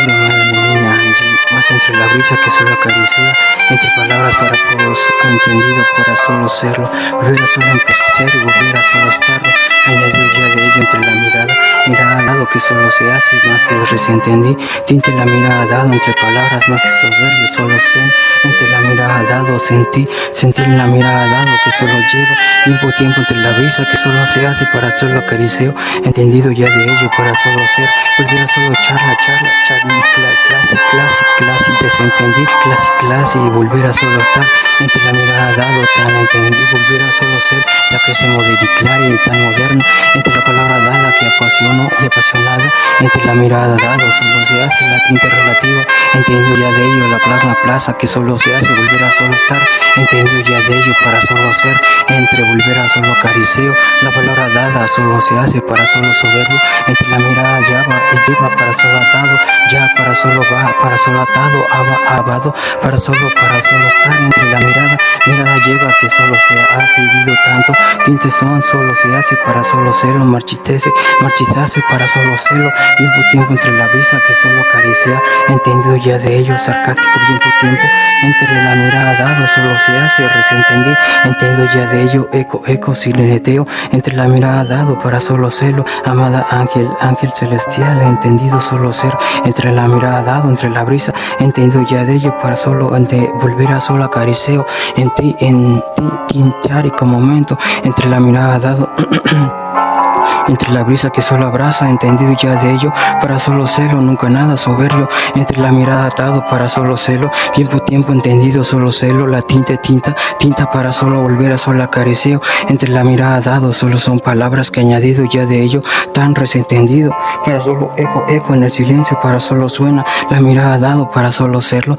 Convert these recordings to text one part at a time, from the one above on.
duro, amada mi niña Angie, más entre la brisa que solo acaricia, entre palabras para pocos, entendido para solo serlo, volver a solo empezar, volver a solo estarlo, añadido ya de ello entre la mirada dado que solo se hace, más que recién entendí, tinte la mirada dado entre palabras, más que soberbio, solo sé, entre la mirada dado sentí, sentir la mirada dado que solo llevo, tiempo entre la brisa que solo se hace para solo acariceo, entendido ya de ello para solo ser, volver a solo charla, clase, desentendí, clase y volver a solo estar, entre la mirada dado tan entendí, volver a solo ser, la que se modelicara y tan moderna, entre la palabra dada que apasionó y apasionada, entre la mirada dado solo se hace la tinta relativa, entendido ya de ello la plasma plaza que solo se hace, volver a solo estar, entendido ya de ello para solo ser, entre volver a solo acariceo, la palabra dada solo se hace para solo soberbio, entre la mirada lleva para solo atado, ya para solo va, para solo atado, abado, para solo estar, entre la mirada lleva que solo se ha pedido tanto, tintes son solo se hace para solo serlo, marchitase para solo serlo, tiempo entre la brisa que solo acaricea, entendido ya de ello, sarcástico tiempo, entre la mirada dado solo se hace, recién entendí, entendido ya de ello, eco, sileneteo, entre la mirada dado para solo serlo, amada ángel celestial, entendido solo ser, entre la mirada dado, entre la brisa, entendido ya de ello para solo volver a solo acariceo, en ti tincharico momento, entre la mirada dado entre la brisa que solo abraza, entendido ya de ello, para solo serlo, nunca nada soberbio, entre la mirada atado para solo serlo, tiempo entendido solo serlo, la tinta para solo volver a solo acariceo, entre la mirada dado solo son palabras que añadido ya de ello, tan resentendido, para solo eco en el silencio para solo suena, la mirada dado para solo serlo,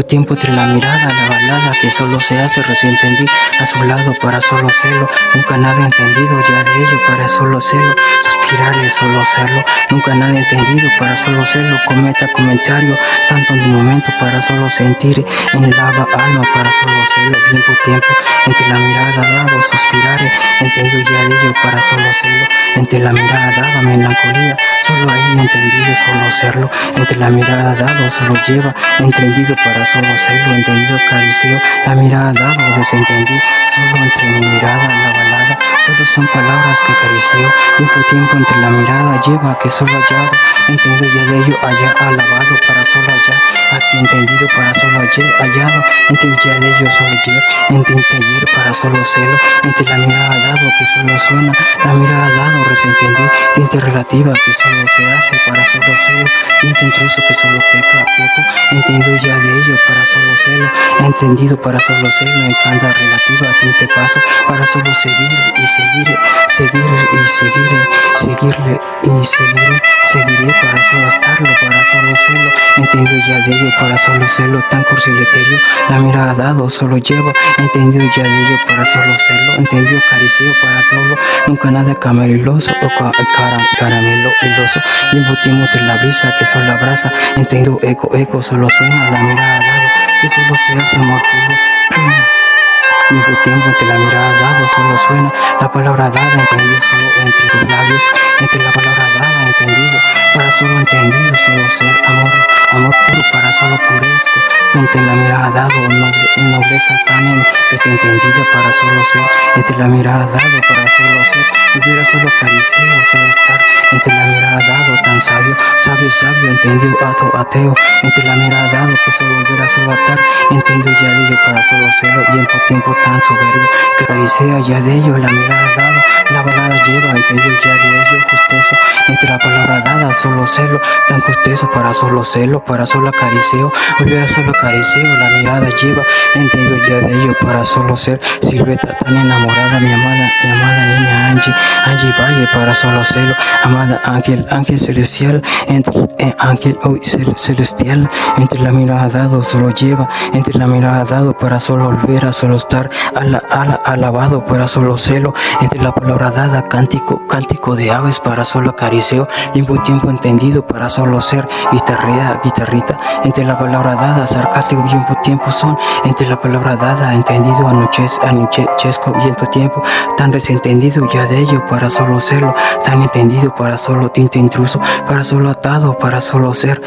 tiempo entre la mirada, la balada que solo se hace, recién entendí, a su lado para solo serlo, nunca nada entendido ya de ello, para solo serlo, suspirar y solo serlo, nunca nada entendido para solo serlo, comentario, tanto en un momento para solo sentir, en el alma para solo serlo, tiempo, entre la mirada dado, suspirar, entendido ya de ello para solo serlo, entre la mirada dada, melancolía, solo ahí entendido solo serlo, entre la mirada dado, solo lleva, entendido para solo serlo, entendido acariceo, la mirada dado, desentendí, solo entre mi mirada, la balada, solo son palabras que acariceo, tiempo entre la mirada lleva que solo hallado, entendido ya de ello, allá alabado para solo allá, aquí entendido para solo ayer, hallado, entendido ya de ello solo ayer, entendido ayer para solo celo, entre la mirada dado que solo suena, la mirada dado resentendí, tinte relativa que solo se hace para solo celo, tinte intruso que solo peco, entendido ya de ello para solo celo, entendido para solo celo, en canda relativa, tinte paso para solo seguir y seguiré para solo estarlo, para solo serlo, entendido ya de ello para solo serlo, tan cursileterio, la mirada dado solo lleva, entendido ya de ello para solo serlo, entendido cariceo para solo, nunca nada camariloso o caramelo hiloso, tiempo entre la brisa que solo abraza, entendido eco solo suena, la mirada dado que solo se hace amor puro. Tiempo entre la mirada dado solo suena, la palabra dada entendido solo entre sus labios, entre la palabra dada entendido, para solo entendido solo ser amor puro para solo purezco, entre la mirada dado nobleza tan desentendida para solo ser, entre la mirada dado para solo ser, volver a solo acariceo, solo estar, entre la mirada dado tan sabio, entendido ateo, entre la mirada dado que solo volver a solo atar, entendido ya de ello para solo serlo, tiempo tan soberbio, que acaricea ya de ello, la mirada dado, la balada lleva, entendido ya de ello, justezo, entre la palabra dada, solo celo, tan justezo para solo celo, para solo acariceo, volver a solo acariceo, la mirada lleva, entendido ya de ello, para solo ser, silueta tan enamorada, mi amada niña Angie Valle, para solo celo, amada ángel celestial, celestial, entre la mirada dado, solo lleva, entre la mirada dado, para solo volver a solo estar, alabado para solo celo, entre la palabra dada, cántico de aves para solo acariceo, tiempo entendido para solo ser, guitarrita, entre la palabra dada, sarcástico, tiempo son, entre la palabra dada, entendido, anochezco, viento tiempo, tan desentendido ya de ello, para solo serlo, tan entendido, para solo tinte intruso, para solo atado, para solo ser,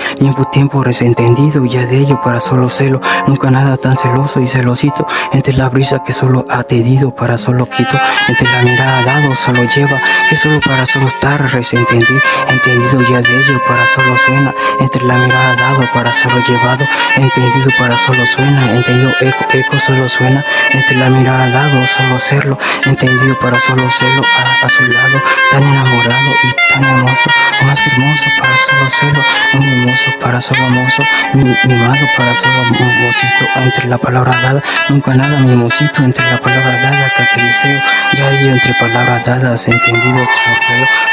tiempo desentendido ya de ello, para solo serlo, nunca nada tan celoso y celosito, entre la brisa que solo ha tedido, para solo quito, entre la mirada dado, solo lleva, que solo para solo estar desentendido, entendido ya de ello, para solo suena, entre la mirada dado, para solo llevado, entendido para solo suena, entendido eco solo suena, entre la mirada dado, solo serlo, entendido para solo serlo, a su lado, tan enamorado y tan hermoso, más que hermoso para solo serlo, muy hermoso para solo hermoso, mimado para solo mimosito, entre la palabra dada, nunca nada mimosito, entre la palabra dada, cateliceo, ya ello entre palabras dadas, entendido,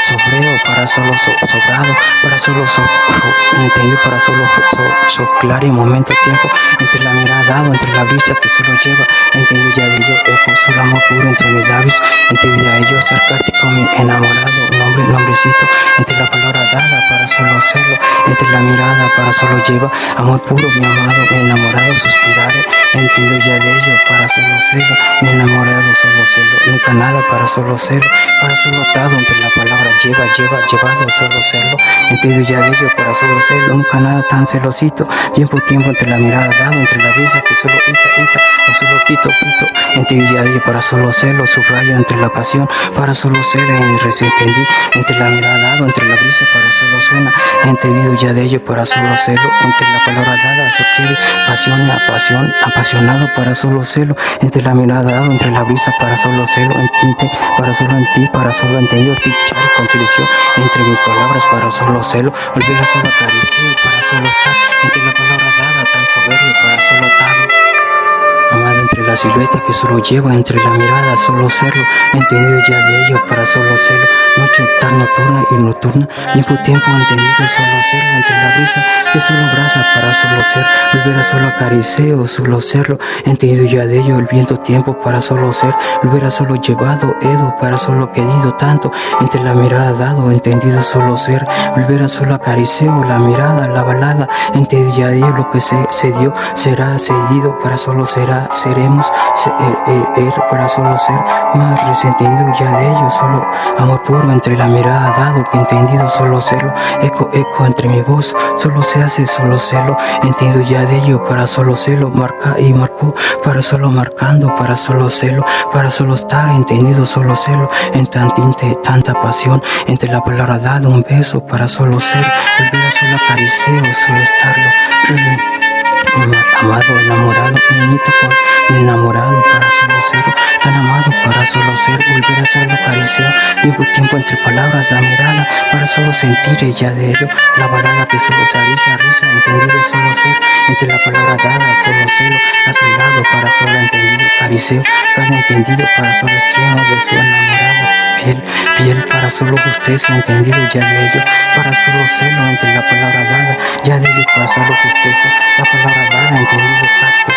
sobreo, para solo sobrado, para solo entendido para solo soplar en momento tiempo, entre la mirada dado, entre la brisa que solo lleva, entendido ya de ello, eco solo amor puro entre mis labios, entendido ya ello, sarcástico, mi enamorado, nombrecito, entre la palabra dada, para solo serlo, entre la mirada, para solo lleva, amor puro, mi amado, mi enamorado, suspirare, entendido ya de ello, para solo serlo, mi enamorado, solo serlo, nunca nada, para solo serlo, para solo atado, entre la palabra llevado, solo serlo, entendido ya de ello, para solo serlo, nunca nada tan celosito, tiempo, entre la mirada dado, entre la brisa que solo ita, o solo quito, entendido ya de ello, para solo serlo, subrayo, entre la pasión, para solo ser, entendí, entre la mirada dado, entre la brisa, para solo suena, entendido ya de ello, para solo serlo, entre la palabra dada, se quiere, pasión, apasionado, para solo serlo, entre la mirada dado, entre la brisa, para solo serlo, para solo en ti, para solo entendido, tichar, conciliación, entre mis palabras, para solo serlo, volver a solo acariciar, para solo estar, entre la palabra dada, tan soberbio, para solo atado. Amado entre la silueta que solo lleva, entre la mirada, solo serlo, entendido ya de ello, para solo serlo, noche tan nocturna, tiempo, entendido, solo serlo, entre la brisa que solo abraza, para solo ser, volver a solo acariceo, solo serlo, entendido ya de ello, el viento tiempo, para solo ser, volver a solo llevado, edo, para solo querido tanto, entre la mirada dado, entendido, solo ser, volver a solo acariceo, la mirada, la balada, entendido ya de ello, lo que se dio, será cedido, para solo seremos, para solo ser, más resentido ya de ello, solo amor puro entre la mirada dado, que entendido solo serlo, eco entre mi voz, solo se hace, solo serlo, entendido ya de ello, para solo serlo, marcó, para solo marcando, para solo serlo, para solo estar, entendido solo serlo, en tanta pasión, entre la palabra dado, un beso, para solo ser, volver a solo acariceo, solo estarlo, amado, enamorado, niñito enamorado, para solo ser, tan amado, para solo ser, volver a solo acariciar, vivo tiempo entre palabras, la mirada, para solo sentir ella de ello, la balada que solo se risa, entendido solo ser, entre la palabra dada, solo celo, a su lado, para solo entendido, acariceo, cada entendido, para solo extremo de su enamorado, piel, para solo justeza, entendido ya de ello, para solo celo, entre la palabra dada, ya de ello, para solo justeza, la palabra dada, entendido, tacto,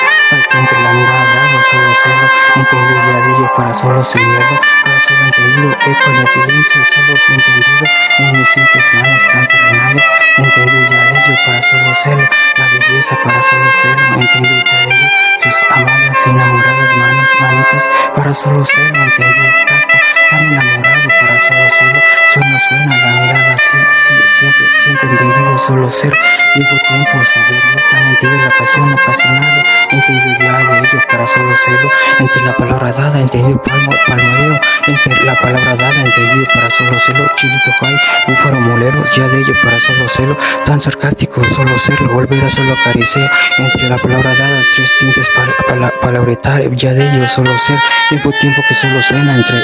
entre la mirada dada, solo celo, entendido ya de ello, para solo señalarlo, para solo entendido, eco en el silencio, solo entendido, en mis simples manos tan terrenales, entendido ya de ello, para solo celo, la belleza, para solo celo, entendido ya de ello, sus amadas, enamoradas manos, manitas, para solo celo, entendido el tacto, tan enamorado, para solo celo, suena la mirada, siempre entendido, solo ser, vivo tiempo, soberbio, tan entendido la pasión, apasionado, entendido ya de ello, para solo celo, entre la palabra dada, entendido palmareo, entre la palabra dada, entendido para solo celo, chilito jai, búfalo molero, ya de ello, para solo celo, tan sarcástico, solo serlo, volver a solo acariciar, entre la palabra dada, tres tintes palabretar, ya de ello, solo ser, vivo tiempo que solo suena, entre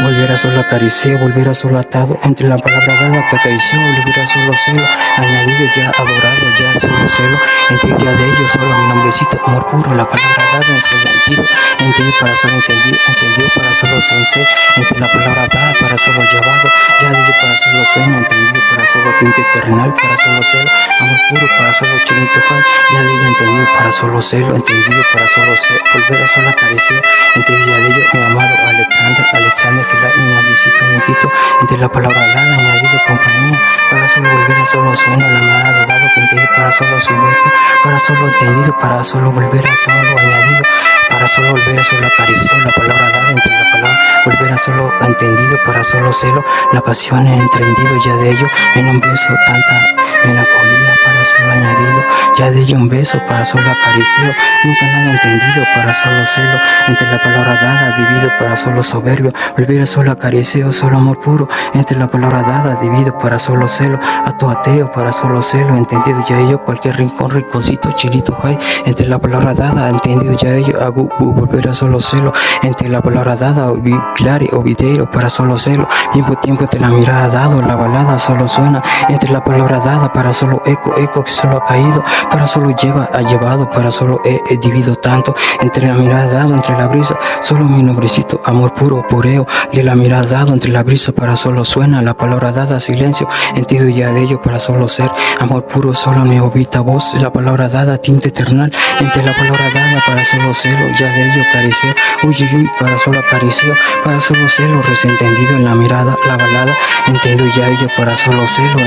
volver a solo acariciar, volver a solo atado, entre la palabra dada que acarició, volver a solo celo, añadido ya adorado, ya solo celo, entre ya de ello, solo mi nombrecito, amor puro, la palabra dada, encendido, entre para solo encendido, para solo sensei, entre la palabra dada, para solo llevado, ya de ello, para solo suena, entendido, para solo tinte terrenal, para solo celo, amor puro, para solo chinito jai, ya de ello, entendido, para solo celo, entendido, para solo ser, volver a solo acariciar, entendido ya de ello, mi amado Alexander, que mi noviecito, mi hijito, entre la palabra dada, añadido compañía, para solo volver a solo suena, la mirada dado, que entendido para para solo sujeto, para solo entendido, para solo volver a solo añadido, para solo volver a solo acariciado, la palabra dada entre la palabra, volver a solo entendido, para solo celo, la pasión entendido, ya de ello en un beso tanta melancolía, para solo añadido, ya de ello un beso, para solo acariciado, nunca nada entendido, para solo celo, entre la palabra dada, divido, para solo soberbio, volver a solo acariciado, solo amor puro, entre la palabra dada, divido, para solo celo, a tu ateo, para solo celo, entendido, ya ello, cualquier rincón, rinconcito, chilito, jai, entre la palabra dada, entendido, ya ello, volver a solo celo, entre la palabra dada, clare o videro, para solo celo, tiempo, tiempo, entre la mirada dado, la balada solo suena, entre la palabra dada, para solo eco, eco que solo ha caído, para solo lleva, ha llevado, para solo he dividido tanto, entre la mirada dado, entre la brisa, solo mi nombrecito, amor puro, pureo, de la mirada dado, entre la brisa, para solo suena, la palabra dada, silencio, entiendo ya de ello, para solo ser, amor puro, solo mi ovita voz, la palabra dada, tinta eternal, entre la palabra dada, para solo celo, ya de ello, careceo, uy, uy, uy, para solo acariciado, para solo celo, resentendido en la mirada, la balada, entiendo ya ello, para solo celo,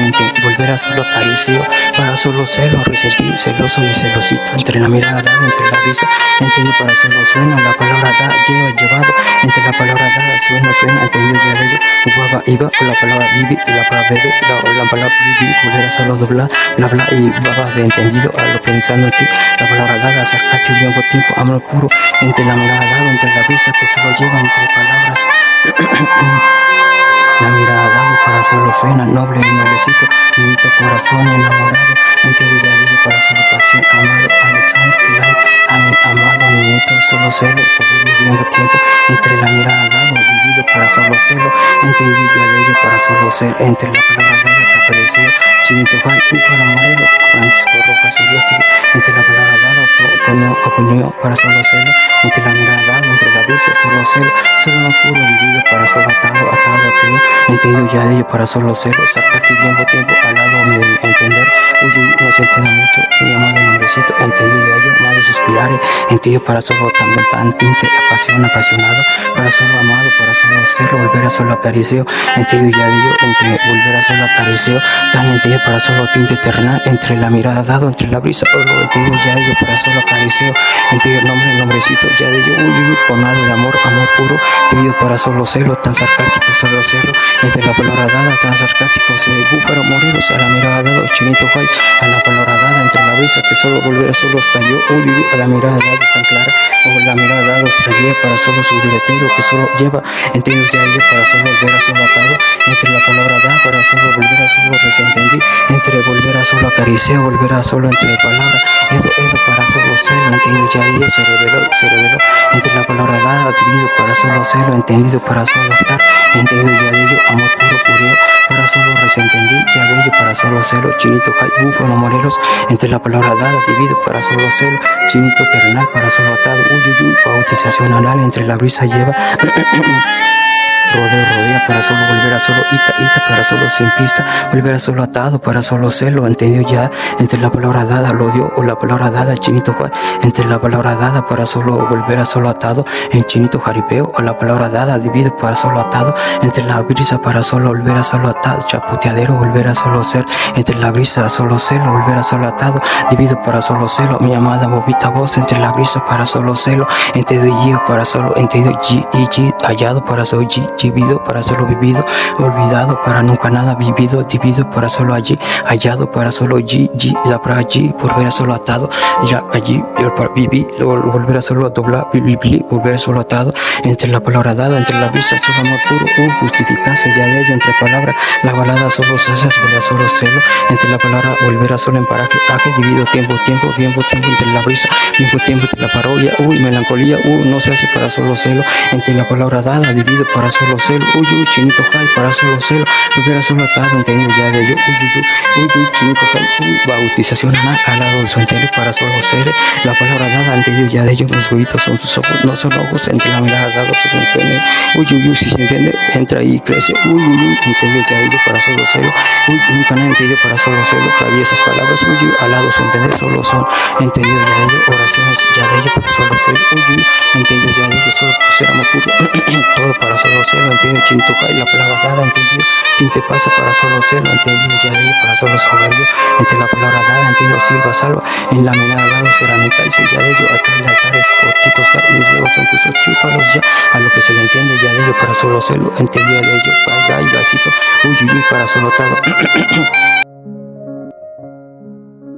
volver a solo acariciado, para solo celo, resentir, celoso y celosito, entre la mirada dada, entre la brisa, entiendo para solo suena, la palabra da, lleva, llevado, entre la palabra dada, suena, suena, entiendo ya de ello, guava, iba, con la palabra vive, y la palabra bebe, la palabra vive, volver a solo doblar, bla, bla, y babas de entendido, a lo pensando en ti, la palabra dada, acercarte un tiempo, amor puro, entre la mirada dada, entre la brisa que solo lleva entre palabras, la mirada dado para solo suena, noble y noblecito, niñito corazón enamorado, entero ya digo para solo pasión, amado Alexander Pilay, amado niñito, solo celo, sobreviviendo tiempo, entre la mirada dado, vivido para solo celo, entendido ya de ello para solo ser, entre la palabra dada que apareció, Chinito Juan, para Morelos, Francisco Rojas Uriosti, entre la palabra dada, oponió para solo celo, entre la mirada dada, entre la brisa, solo celo, solo no puro vivido para solo atado, ateo, entendido ya de ello para solo celo, sacaste tiempo, al lado me entender, no se entienda mucho, mi amado nombrecito, entendido ya de ello, amado suspirar, entendido para solo tan tinte, apasionado, para solo amado, para solo celo, volver a solo acariciado, entendido ya de ello, entre volver a solo acariciado, tan entendido para solo tinte eternal, entre la mirada dado, entre la brisa, lo entendido ya de ello para solo acariciado, entendido el nombrecito ya de ello, conado de amor puro, dividido para solo celo, tan sarcástico, solo celo, entre la palabra dada, tan sarcástico, se ve búfalo Morelos, a la mirada dada, Chinito Juay, a la palabra dada, entre la brisa que solo volverá, solo estalló, a la mirada dada tan clara, o la mirada dada extrañé para solo su diretero que solo lleva, entendido ya ello para solo volver a solo atado, entre la palabra da para solo volver a solo resentendí, entre volver a solo acariciar, volver a solo entre palabra, edo para solo celo, entendido ya ello se reveló, entre la palabra dada, dividido para solo celo, entendido para solo estar, entendido ya de ello, amor puro, pureo, para solo resentendí, ya de ello para solo celo, Chinito Jai, búfalo Morelos, entre la palabra dada, dividido para solo celo, Chinito terrenal para solo atado, bautización anal, entre la brisa lleva, rodea para solo volver a solo ita para solo sin pista, volver a solo atado para solo celo, entendido ya, entre la palabra dada lo dio, o la palabra dada Chinito Juan, entre la palabra dada para solo volver a solo atado, en Chinito Jaripeo, o la palabra dada dividido para solo atado, entre la brisa para solo volver a solo atado, chapoteadero, volver a solo ser, entre la brisa solo celo, volver a solo atado, dividido para solo celo, mi amada bobita voz, entre la brisa para solo celo, entendido y para solo, entendido y hallado para solo vivido para solo vivido, olvidado para nunca nada vivido, dividido para solo allí, hallado para solo la para allí, volver a solo atado, ya allí, para vivir, volver a solo doblar, vivir, volver a solo atado, entre la palabra dada, entre la vista, solo amor puro, justificarse ya de ello, entre palabra, la balada solo cesas, volver a solo celo, entre la palabra, volver a solo en paraje, dividido tiempo, entre la brisa, tiempo entre la parodia, melancolía, no se hace para solo celo, entre la palabra dada, dividido para solo celo, Chinito Jai, para solo celo, volver a solo atado, entendido ya de ello, Chinito Jai, bautización anal, al lado de su entero para solo ser, la palabra dada, entendido ya de ello, mis huevitos son sus ojos, no son ojos, entre la mirada dada se entiende, si se entiende, entra y crece, entendido ya de ello para solo celo, nunca nada entendido para solo celo, traviesas palabras, al lado su entender, solo son, entendido ya de ello, oraciones ya de ello para solo celo, entendido ya de ello, solo por ser amor puro, todo para solo celo. serlo, entendido, chintuca, y la palabra dada, entendido, tinte pasa para solo serlo, entendido, ya de ahí para solo soberbio, entre la palabra dada, entendido, silva, salva, en la menada dado, cerámica, y sella de ello, atrás de altares, cortitos, mis huevos son tus chúpalos ya, a lo que se le entiende ya de ello, para solo serlo, entendido de ello, para y gasito, uy, uy, uy, para solo todo.